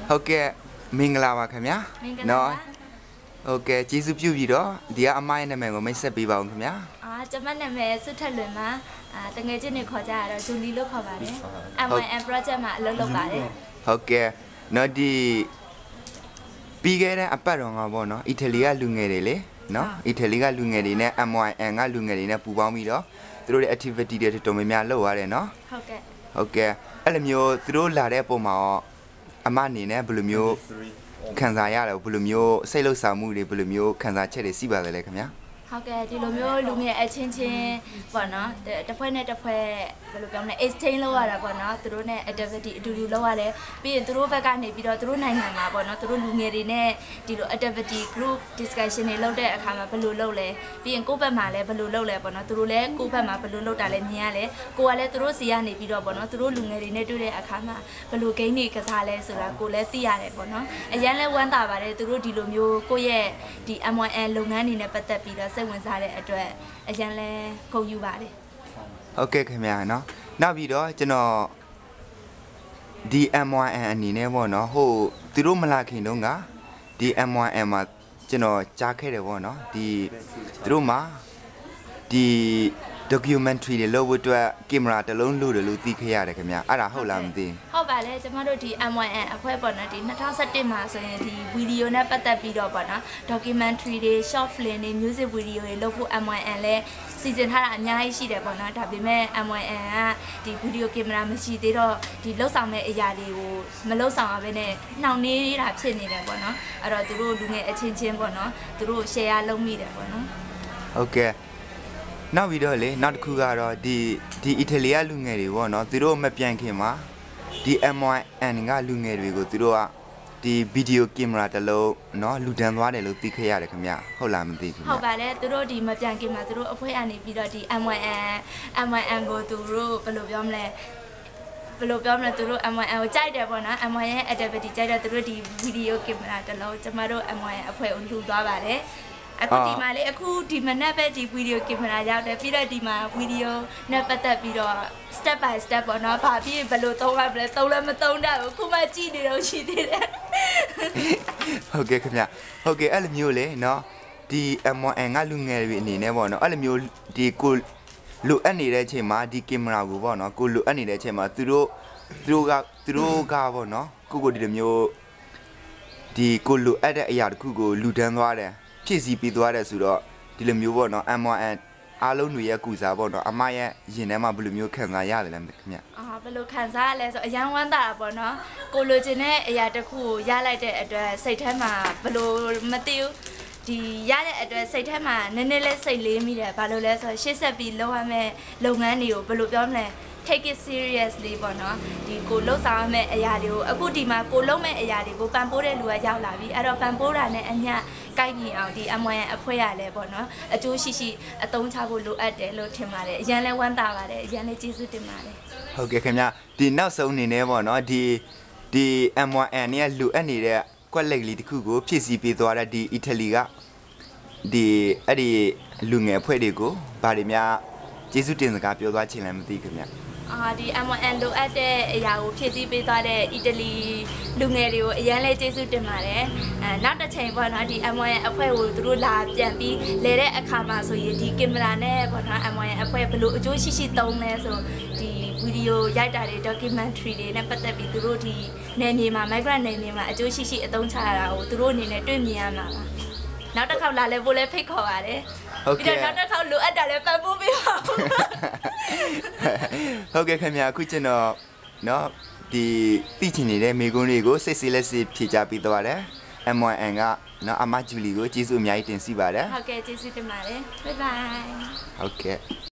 ဟုတ်ကဲ့မင်္ဂလာပါခင်ဗျာနော်ဟုတ်ကဲ့ကျေးဇူးပြုပြီးတော့ဒီကအမိုင်းနာမည်ကိုမိတ်ဆက်ပေးပါဦးခင်ဗျာကျွန်မနာမည်စွတ်ထက်လွင်ပါတငယ်ချင်းတွေခေါ်ကြရတော့ဂျူလီလို့ခေါ်ပါတယ် MYN project မှာအလုပ်လုပ်ပါတယ်ဟုတ်ကဲ့နော်ဒီပြီးခဲ့တဲ့အပတ်တော့ငါပေါ့နော်အီတလီကလူငယ်တွေလေနော်အီတလီကလူငယ်တွေနဲ့ MYN ကလူငယ်တွေနဲ့ပူးပေါင်းပြီးတော့သူတို့ရဲ့ activity တွေတော်တော်များများလုပ်ရတယ်နော်ဟုတ်ကဲ့အဲ့လိုမျိုးသူတို့လာတဲ့ပုံမှာရောအမအနေနဲ့ဘယ်လိုမျိုးခံစားရတယ်ဘယ်လိုမျိုးစိတ်လှုပ်ရှားမှုတွေဘယ်လိုမျိုးခံစားချက်တွေရှိပါလဲခင်ဗျာဟုတ်ကဲ့ဒီလိုမျိုးလူငယ်အချင်းချင်းပေါ့နော်တစ်ဖွဲ့နဲ့တစ်ဖွဲ့ဘယ်လိုပြောမလဲ exchange လုပ်ရတာပေါ့နော်သူတို့နဲ့ activity အတူတူလုပ်ရတယ်ပြီးရင်သူတို့ဘက်ကနေပြီးတော့သူတို့နိုင်ငံမှာပေါ့နော်သူတို့လူငယ်တွေနဲ့ဒီလို activity group discussion တွေလုပ်တဲ့အခါမှာဘယ်လိုလုပ်လဲပြီးရင်ကိုယ့်ဘက်မှာလည်းဘယ်လိုလုပ်လဲပေါ့နော်သူတို့လည်းကိုယ့်ဘက်မှာဘယ်လိုလုပ်တာလဲမြင်ရလဲကိုကလည်းသူတို့စီကနေပြီးတော့ပေါ့နော်သူတို့လူငယ်တွေနဲ့တွေ့တဲ့အခါမှာဘယ်လို game တွေကစားလဲဆိုတာကိုလည်းသိရတယ်ပေါ့နော်အရင်လဲဝမ်းသာပါတယ်သူတို့ဒီလိုမျိုးကိုယ့်ရဲ့ဒီ MYN လုပ်ငန်းတွေနဲ့ပတ်သက်ပြီးတော့ဝင်စားတဲ့အတွက်အရင်လဲဂုဏ်ယူပါတယ်ဟုတ်ကဲ့ခင်ဗျာနော်နောက်ပြီးတော့ကျွန်တော်ဒီ MYN အနေနဲ့ပေါ့နော်ဟိုသူတို့မလာခင်တုန်းကဒီ MYN မှာကျွန်တော်ကြားခဲ့တယ်ပေါ့နော်ဒီသူတို့မှာဒီ documentary တွေလုပ်ဖို့အတွက်ကင်မရာတစ်လုံးလိုတယ်လို့သိခဲ့ရတယ်ခင်ဗျာအဲ့ဒါဟုတ်လားမသိဟုတ်ပါလေကျမတို့ဒီ MYN အဖွဲ့ပေါ့နော်ဒီ2017မှာဆိုရင်ဒီဗီဒီယိုနဲ့ပတ်သက်ပြီးတော့ပေါ့နော် documentary တွေ short film တွေ music video တွေလုပ်ဖို့ MYN လဲစီစဉ်ထားတာအများကြီးရှိတယ်ပေါ့နော်ဒါပေမဲ့ MYN ကဒီဗီဒီယိုကင်မရာမရှိသေးတော့ဒီလှုပ်ဆောင်မဲ့အရာတွေကိုမလှုပ်ဆောင်ရဘဲနဲ့နှောင့်နှေးတာဖြစ်နေတယ်ပေါ့နော်အဲ့တော့သူတို့လူငယ်အချင်းချင်းပေါ့နော်သူတို့ share လုပ်မိတယ်ပေါ့နော်ဟုတ်ကဲ့နောက်ပြီးတော့လေနောက်တစ်ခုကတော့ဒီအီတလီကလူငယ်တွေပေါ့နော်သူတို့မပြန်ခင်မှာဒီ MYN ကလူငယ်တွေကိုသူတို့ကဒီဗီဒီယိုကင်မရာတစ်လုံးเนาะလူဒန်းသွားတယ်လို့သိခဲ့ရတယ်ခင်ဗျဟုတ်လားမသိဘူးဟုတ်ပါလေသူတို့ဒီမပြန်ခင်မှာသူတို့အဖွဲ့အနေပြီးတော့ဒီ MYN ကိုသူတို့ဘယ်လိုပြောမလဲသူတို့ MYN ကိုကြိုက်တယ်ပေါ့နော် MYN ရဲ့ activity ကြိုက်တော့သူတို့ဒီဗီဒီယိုကင်မရာတစ်လုံးကျမတို့ MYN အဖွဲ့ကိုလှူသွားပါတယ်အခုဒီမှာလေအခုဒီမနက်ပဲဒီဗီဒီယိုကင်မရာရောက်တယ်ပြီးတော့ဒီမှာဗီဒီယိုနဲ့ပတ်သက်ပြီးတော့ step by step ပေါ့နော်ဘာဖြစ်ဘယ်လိုသုံးရမလဲသုံးလည်းမသုံးတတ်ဘူးခုမှကြည့်နေတော့ရှိသေးတယ်ဟုတ်ကဲ့ခင်ဗျဟုတ်ကဲ့အဲ့လိုမျိုးလေနော်ဒီ MYN ကလူငယ်တွေအနေနဲ့ပေါ့နော်အဲ့လိုမျိုးဒီကိုလိုအပ်နေတဲ့အချိန်မှာဒီကင်မရာကိုပေါ့နော်ကိုလိုအပ်နေတဲ့အချိန်မှာသူတို့ကပေါ့နော်ကိုဒီလိုမျိုးဒီကိုလိုအပ်တဲ့အရာတစ်ခုကိုလူဒန်းသွားတယ်ဖြည့်ဆည်းပေးသွားတယ်ဆိုတော့ဒီလိုမျိုးပေါ့နော် MYN အားလုံးတွေရဲ့ကုစားပေါ့နော်အမရဲ့ရင်ထဲမှာဘယ်လိုမျိုးခံစားရတယ်လဲခင်ဗျဘယ်လိုခံစားရလဲဆိုအရန်ဝမ်းသာတာပေါ့နော်ကိုလိုချင်တဲ့အရာတစ်ခုကိုရလိုက်တဲ့အတွက်စိတ်ထဲမှာဘယ်လိုမသိဘူးဒီရတဲ့အတွက်စိတ်ထဲမှာနည်းနည်းလေးစိတ်လေးမိတယ်ဘာလို့လဲဆိုတော့ရှေ့ဆက်ပြီးလုပ်ရမယ့်လုပ်ငန်းတွေကိုဘယ်လိုပြောမလဲtake it seriously ပေါ့နော်ဒီကိုလှုပ်ဆောင်ရမယ့်အရာတွေကိုအခုဒီမှာကိုလုပ်မဲ့အရာတွေကိုပံ့ပိုးတဲ့လူကရောက်လာပြီအဲ့တော့ပံ့ပိုးတာနဲ့အမျှကိုက်ညီအောင်ဒီ MYN အဖွဲ့ရလဲပေါ့နော်အကျိုးရှိအသုံးချဖို့လိုအပ်တယ်လို့ထင်ပါတယ်အရင်လဲဝမ်းသာပါတယ်အရင်လဲကျေးဇူးတင်ပါတယ်ဟုတ်ကဲ့ခင်ဗျဒီနောက်ဆုံးအနေနဲ့ပေါ့နော်ဒီ MYN နဲ့လူအပ်နေတဲ့ကွက်လက်လေးတစ်ခုကိုဖြည့်ဆည်းပေးသွားတဲ့ဒီအီတလီကဒီအဲ့ဒီလူငယ်အဖွဲ့တွေကိုဗားတွေများကျေးဇူးတင်စကားပြောသွားချင်လည်းမသိခင်ဗျဒီ MYN လိုအပ်တဲ့အရာကိုဖြည့်ဆည်းပေးသွားတဲ့အီတလီလူငယ်တွေကိုအရင်လဲကျေးဇူးတင်ပါတယ်နောက်တစ်ချိန်ပေါ့နော်ဒီ MYN အဖွဲ့ကိုသူတို့လာပြန်ပြီးလဲတဲ့အခါမှာဆိုရင်ဒီကင်မရာနဲ့ပေါ့နော် MYN အဖွဲ့ဘယ်လိုအကျိုးရှိသုံးလဲဆိုဒီဗီဒီယိုရိုက်တာတွေ documentary တွေနဲ့ပတ်သက်ပြီးသူတို့ဒီနယ်မြေမှာ migrant နယ်မြေမှာအကျိုးရှိအသုံးချရတာကိုသူတို့အနေနဲ့တွေ့မြင်ရမှာပါနောက်တစ်ခေါက်လာလဲပို့လဲဖိတ်ခေါ်ပါတယ်ပြီးတော့နောက်တစ်ခေါက်လိုအပ်တာလဲပံ့ပိုးပေးပါဟုတ်ကဲ့ခင်ဗျာအခုကျွန်တော်เนาะဒီသိချင်နေတဲ့မိကုန်းတွေကိုစိတ်စီလက်စီဖြေချပေးသွားတယ် MYN ကเนาะအမဂျူလီကိုကျေးဇူးအများကြီးတင်စီပါတယ်ဟုတ်ကဲ့ကျေးဇူးတင်ပါတယ် bye bye ဟုတ်ကဲ့